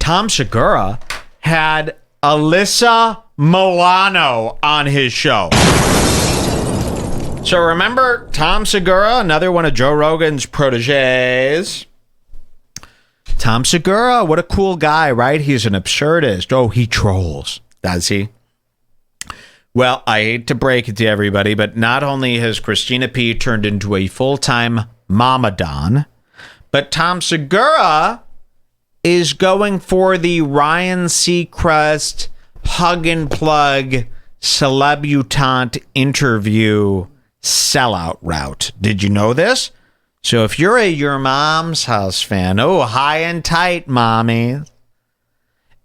Tom Segura had Alyssa Milano on his show. So remember Tom Segura, another one of Joe Rogan's proteges? Tom Segura, what a cool guy, right? He's an absurdist. Oh, he trolls. Does he? Well, I hate to break it to everybody, but not only has Christina P. turned into a full-time mama don, but Tom Segura is going for the Ryan Seacrest hug and plug celebutante interview sellout route. Did you know this? So if you're a Your Mom's House fan, oh, high and tight, mommy.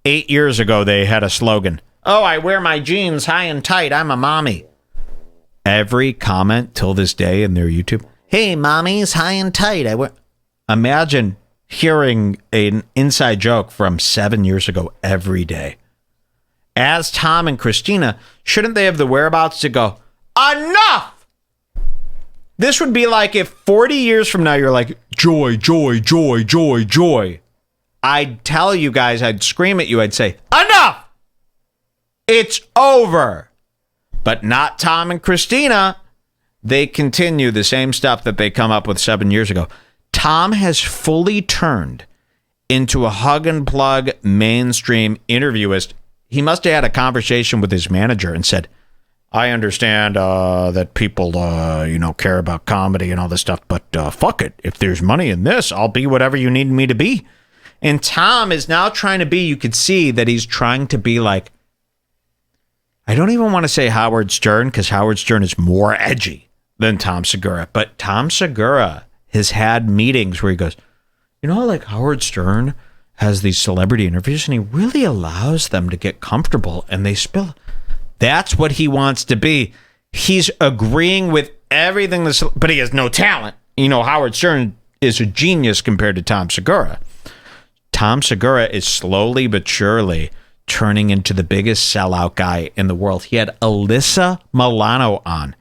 8 years ago, they had a slogan. Oh, I wear my jeans high and tight. I'm a mommy. Every comment till this day in their YouTube. Hey, mommy's high and tight. Imagine hearing an inside joke from 7 years ago every day. As Tom and Christina, shouldn't they have the whereabouts to go, enough? This would be like if 40 years from now, you're like, joy, joy, joy, joy, joy. I'd tell you guys, I'd scream at you, I'd say, enough! It's over. But not Tom and Christina. They continue the same stuff that they come up with 7 years ago. Tom has fully turned into a hug and plug mainstream interviewist. He must have had a conversation with his manager and said, I understand that people, care about comedy and all this stuff, but fuck it. If there's money in this, I'll be whatever you need me to be. And Tom is now trying to be, you could see that he's trying to be like, I don't even want to say Howard Stern, because Howard Stern is more edgy than Tom Segura. But Tom Segura has had meetings where he goes, like Howard Stern has these celebrity interviews and he really allows them to get comfortable and they spill. That's what he wants to be. He's agreeing with everything, but he has no talent. Howard Stern is a genius compared to Tom Segura. Tom Segura is slowly but surely turning into the biggest sellout guy in the world. He had Alyssa Milano on.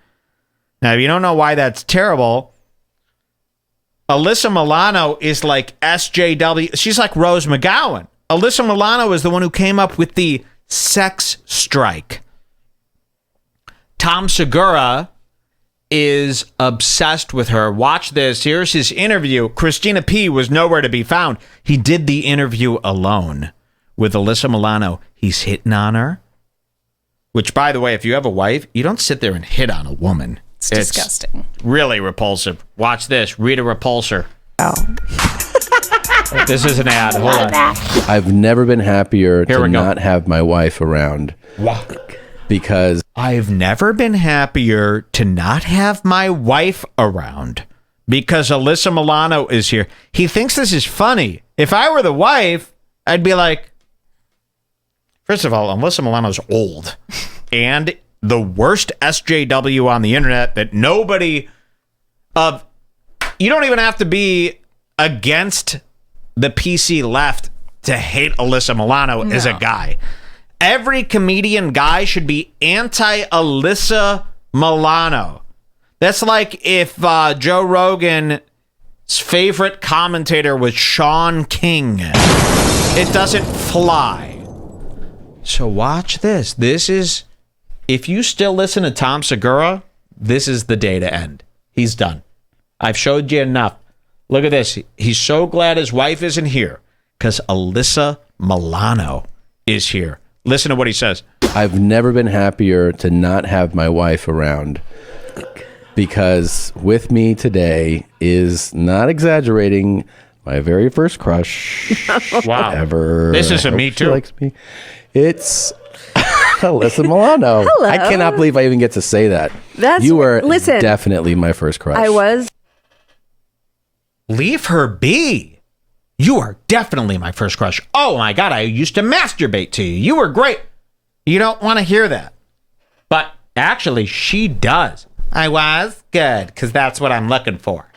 Now, if you don't know why that's terrible, Alyssa Milano is like SJW. She's like Rose McGowan. Alyssa Milano is the one who came up with the sex strike. Tom Segura is obsessed with her. Watch this. Here's his interview. Christina P. was nowhere to be found. He did the interview alone with Alyssa Milano. He's hitting on her. Which, by the way, if you have a wife, you don't sit there and hit on a woman. It's disgusting. Really repulsive. Watch this. Rita Repulsor. Oh. This is an ad. Hold on. I've never been happier to not have my wife around. Wow. Because I've never been happier to not have my wife around because Alyssa Milano is here. He thinks this is funny. If I were the wife, I'd be like, first of all, Alyssa Milano's old and the worst SJW on the internet that nobody of, you don't even have to be against the PC left to hate Alyssa Milano as a guy. Every comedian guy should be anti-Alyssa Milano. That's like if Joe Rogan's favorite commentator was Sean King. It doesn't fly. So watch this. This is, if you still listen to Tom Segura, this is the day to end. He's done. I've showed you enough. Look at this. He's so glad his wife isn't here because Alyssa Milano is here. Listen to what he says. I've never been happier to not have my wife around because with me today is, not exaggerating, my very first crush wow. ever. This is a me too. She likes me. It's Alyssa Milano. Hello. I cannot believe I even get to say that. You were definitely my first crush. I was. Leave her be. You are definitely my first crush. Oh my God, I used to masturbate to you. You were great. You don't want to hear that. But actually, she does. I was? Good, because that's what I'm looking for.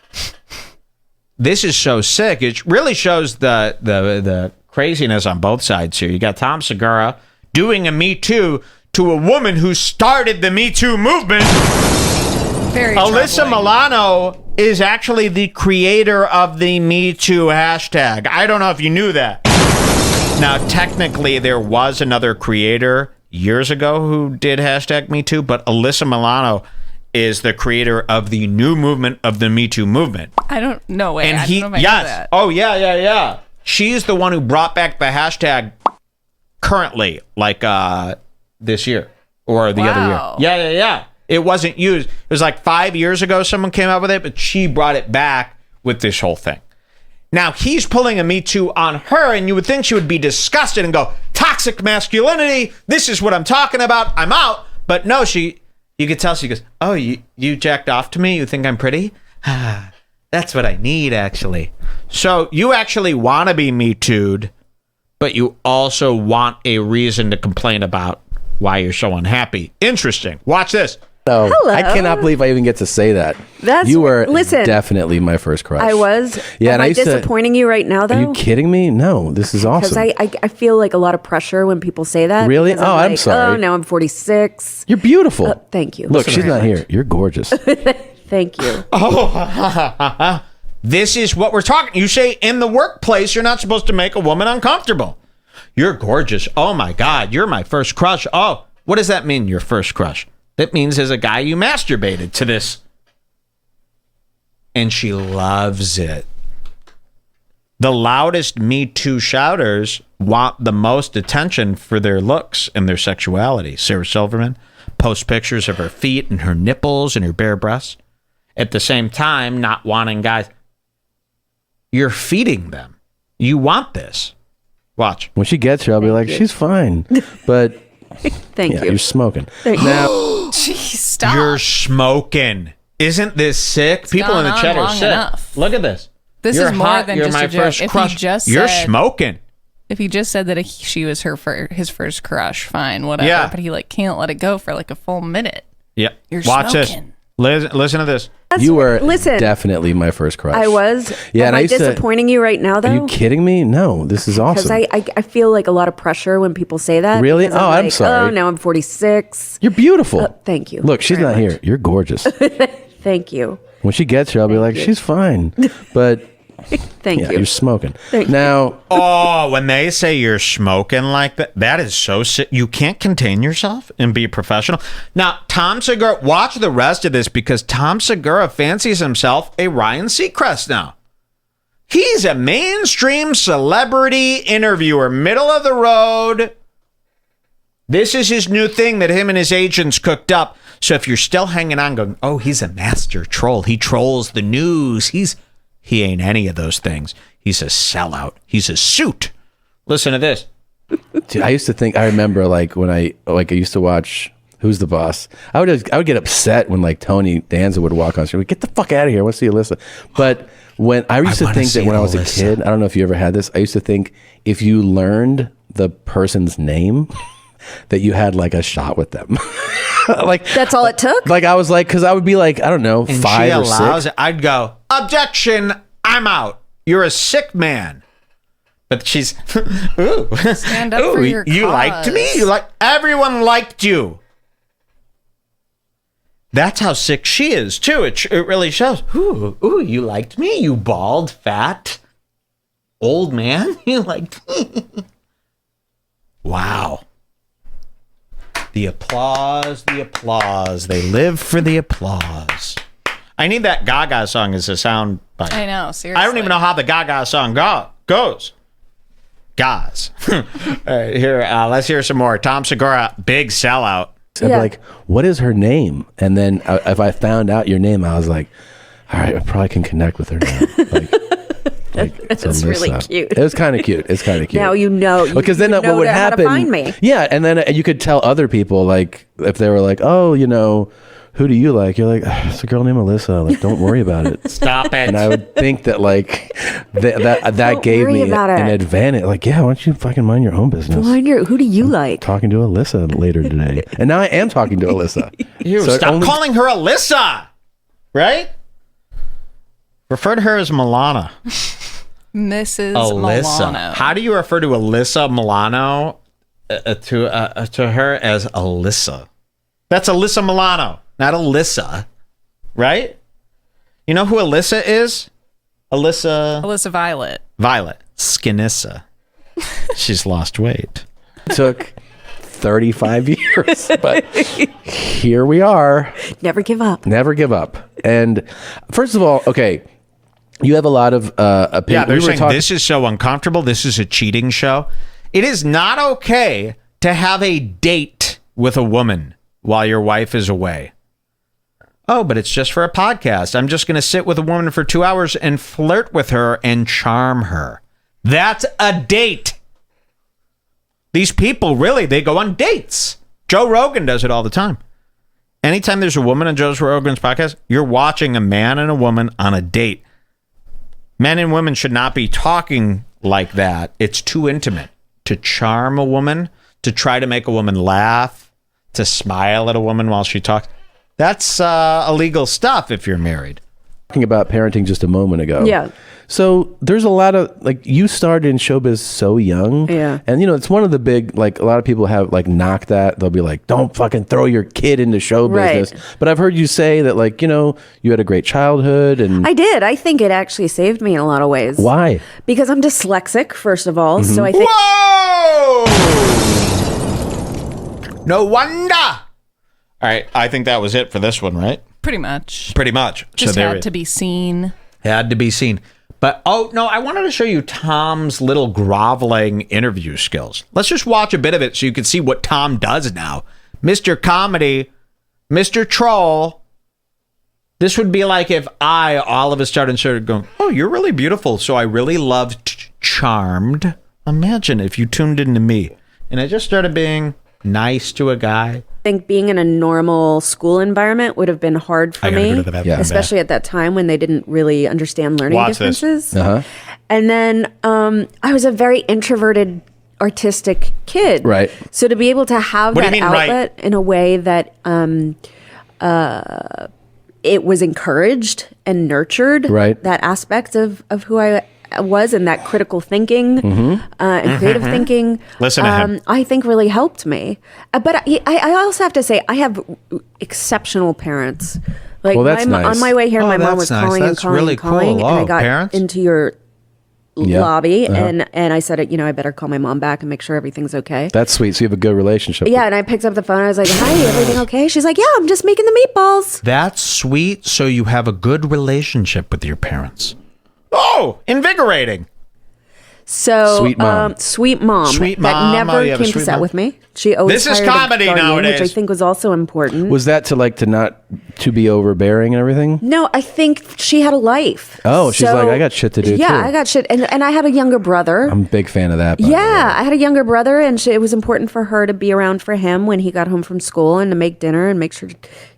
This is so sick. It really shows the craziness on both sides here. You got Tom Segura doing a Me Too to a woman who started the Me Too movement. Very Alyssa troubling. Milano is actually the creator of the Me Too hashtag. I don't know if you knew that. Now, technically, there was another creator years ago who did hashtag Me Too, but Alyssa Milano is the creator of the new movement of the Me Too movement. I don't know. Wait, And I don't know if I know yes. that. Oh, yeah. She's the one who brought back the hashtag currently, like this year or the Wow. other year. Yeah. It wasn't used. It was like 5 years ago someone came up with it, but she brought it back with this whole thing. Now, he's pulling a Me Too on her, and you would think she would be disgusted and go, toxic masculinity, this is what I'm talking about, I'm out. But no, you could tell she goes, oh, you jacked off to me? You think I'm pretty? That's what I need, actually. So you actually want to be Me Too'd, but you also want a reason to complain about why you're so unhappy. Interesting. Watch this. No, Hello. I cannot believe I even get to say that. That's you were listen, definitely my first crush. I was. Yeah, Am and I I used to- disappointing you right now, though? Are you kidding me? No, this is awesome. Because I feel like a lot of pressure when people say that. Really? Because Oh, I'm like, sorry. Oh, now I'm 46. You're beautiful. Thank you. Look, she's not here. You're gorgeous. Thank you. This is what we're talking. You say in the workplace, you're not supposed to make a woman uncomfortable. You're gorgeous. Oh my God, you're my first crush. Oh, what does that mean, your first crush? That means as a guy you masturbated to this. And she loves it. The loudest Me Too shouters want the most attention for their looks and their sexuality. Sarah Silverman posts pictures of her feet and her nipples and her bare breasts. At the same time, not wanting guys. You're feeding them. You want this. Watch. When she gets here, I'll be like, she's fine. But Thank yeah, you. you're smoking. Thank you. Now, Jeez, stop. You're smoking. Isn't this sick? People in the gone chat on are long sick. enough. Look at this. This You're is more hot. than You're just my a joke. first If crush. he just You're said, smoking. if he just said that she was his first crush, fine, whatever. Yeah. But he can't let it go for a full minute. Yeah. You're Watch smoking. this. Listen to this. you were Listen. definitely my first crush. I was. Yeah, Am and I I used to- disappointing you right now, though? Are you kidding me? No, this is Because awesome. I feel like a lot of pressure when people say that. Really? Because Oh, I'm like, sorry. Oh, now I'm 46. You're beautiful. Thank you. Look, she's very not much. here. You're gorgeous. Thank you. When she gets here, I'll be like, she's fine. But Thank yeah, you. you're smoking. Thank you. Now, Oh, when they say you're smoking like that, that is so sick. You can't contain yourself and be professional. Now, Tom Segura, watch the rest of this because Tom Segura fancies himself a Ryan Seacrest now. He's a mainstream celebrity interviewer, middle of the road. This is his new thing that him and his agents cooked up. So if you're still hanging on going, oh, he's a master troll. He trolls the news. He ain't any of those things. He's a sellout. He's a suit. Listen to this. dude, I used to think, I remember when I used to watch Who's the Boss? I would get upset when Tony Danza would walk on screen. Get the fuck out of here. I want to see Alyssa. But when I used to wanna think see that when I was Alyssa. a kid, I don't know if you ever had this. I used to think if you learned the person's name, that you had a shot with them. That's all it took? I was because I would be I don't know, And 5 she or allows 6. it. I'd go, objection, I'm out. You're a sick man. But she's, ooh. Stand up Ooh, for your you liked me? cause. Everyone liked you. That's how sick she is, too. It really shows. Ooh, you liked me, you bald, fat, old man. You liked me. Wow. The applause, the applause. They live for the applause. I need that Gaga song as a sound bite. I know, seriously. I don't even know how the Gaga song goes. Gaz. All right, here, let's hear some more. Tom Segura, big sellout. I'd Yeah. be like, what is her name? And then if I found out your name, I was like, all right, I probably can connect with her now. It's That's really Alyssa. cute. It was kind of cute. It's kind of cute. Now you know. Because then you what know would how to happen? find me. Yeah, and then you could tell other people if they were like, oh, who do you like? You're like, it's a girl named Alyssa. Don't worry about it. Stop it. And I would think that that Don't gave worry me about an it. advantage. Yeah, why don't you fucking mind your own business? Who do you like? Talking to Alyssa later today, and now I am talking to Alyssa. You So it stop only- calling her Alyssa. Right? Refer to her as Milano. Mrs. Alyssa. Milano. How do you refer to Alyssa Milano to her as Alyssa? That's Alyssa Milano, not Alyssa. Right? You know who Alyssa is? Alyssa Alyssa Violet. Violet Skinissa. She's lost weight. Took 35 years, but here we are. Never give up. Never give up. And first of all, okay, you have a lot of opinions. Yeah, they're saying this is so uncomfortable. This is a cheating show. It is not okay to have a date with a woman while your wife is away. Oh, but it's just for a podcast. I'm just going to sit with a woman for 2 hours and flirt with her and charm her. That's a date. These people, really, they go on dates. Joe Rogan does it all the time. Anytime there's a woman on Joe Rogan's podcast, you're watching a man and a woman on a date. Men and women should not be talking like that. It's too intimate. To charm a woman, to try to make a woman laugh, to smile at a woman while she talks. That's illegal stuff if you're married. Talking about parenting just a moment ago. Yeah. So there's a lot of, like, you started in showbiz so young. Yeah. And, you know, it's one of the big, like, a lot of people have, like, knocked that. They'll be like, don't fucking throw your kid into show business. Right. But I've heard you say that, like, you know, you had a great childhood. And I did. I think it actually saved me in a lot of ways. why? Because I'm dyslexic, first of all. So I think Whoa! No wonder. All right, I think that was it for this one, right? Pretty much. Pretty much. Just there had it- to be seen. Had to be seen. But, oh, no, I wanted to show you Tom's little groveling interview skills. Let's just watch a bit of it so you can see what Tom does now. Mr. Comedy, Mr. Troll. This would be like if I all of a sudden started going, oh, you're really beautiful. So I really loved Charmed. Imagine if you tuned into me and I just started being nice to a guy. think being in a normal school environment would have been hard for I gotta me, go to the bathroom. Yeah. especially at that time when they didn't really understand learning Watch this. differences. Uh-huh. And then I was a very introverted, artistic kid. Right. So to be able to have What do that you mean, right? outlet in a way that it was encouraged and nurtured, Right. that aspect of who I was and that critical thinking and creative thinking, Listen to him. I think really helped me. But I also have to say, I have exceptional parents. Like Well, that's nice. on my way here, Oh, my mom that's was nice. calling and That's calling really and calling, cool. and Oh, I got parents? into your Yeah. lobby, Uh-huh. and I said, I better call my mom back and make sure everything's okay. That's sweet. So you have a good relationship. Yeah, and I picked up the phone. I was like, "Hi, everything okay?" She's like, "Yeah, I'm just making the meatballs." That's sweet. So you have a good relationship with your parents. Oh, invigorating. So Sweet mom. Sweet mom. Sweet That mom. never Oh, you have a came to sweet set mom. with me. She always This is hired a comedy guardian, nowadays. which I think was also important. Was that to not to be overbearing and everything? No, I think she had a life. Oh, she's like, I got shit to do, Yeah, too. I got shit, and I had a younger brother. I'm a big fan of that. by the way. Yeah, I had a younger brother, and it was important for her to be around for him when he got home from school and to make dinner and make sure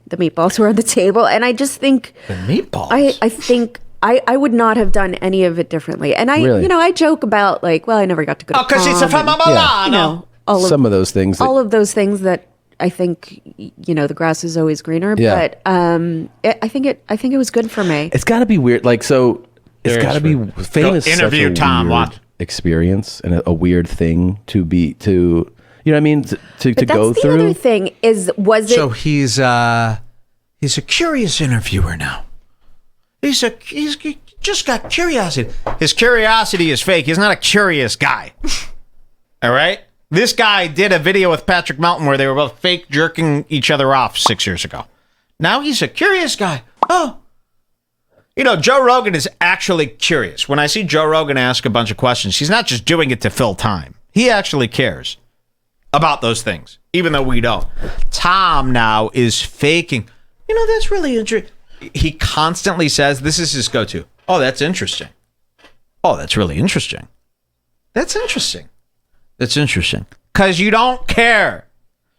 the meatballs were on the table. And I just think The meatballs. I think I would not have done any of it differently. And I, Really? I joke about like, well, I never got to go to Oh, because she's a prom from and, Milano. all of Some of those things. all of those things that I think the grass is always greener. Yeah. But I think it was good for me. It's got to be weird. Like, so it's Very got to be sweet. fame Go is interview such a Tom, weird watch. experience and a weird thing to be you know what I mean to But go that's the through. other thing was it So he's a curious interviewer now. He's just got curiosity. His curiosity is fake. He's not a curious guy. All right? This guy did a video with Patrick Melton where they were both fake jerking each other off 6 years ago. Now he's a curious guy. Oh. Joe Rogan is actually curious. When I see Joe Rogan ask a bunch of questions, he's not just doing it to fill time. He actually cares about those things, even though we don't. Tom now is faking. That's really interesting. He constantly says, this is his go-to. Oh, that's interesting. Oh, that's really interesting. That's interesting. That's interesting. Because you don't care.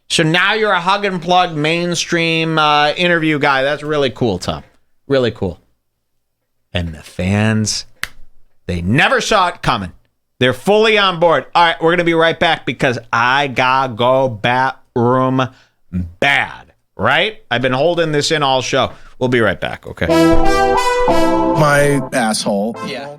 So now you're a hug and plug mainstream interview guy. That's really cool, Tom. Really cool. And the fans, they never saw it coming. They're fully on board. All right, we're going to be right back because I got to go bathroom bad. Right? I've been holding this in all show. We'll be right back, okay? My asshole. Yeah.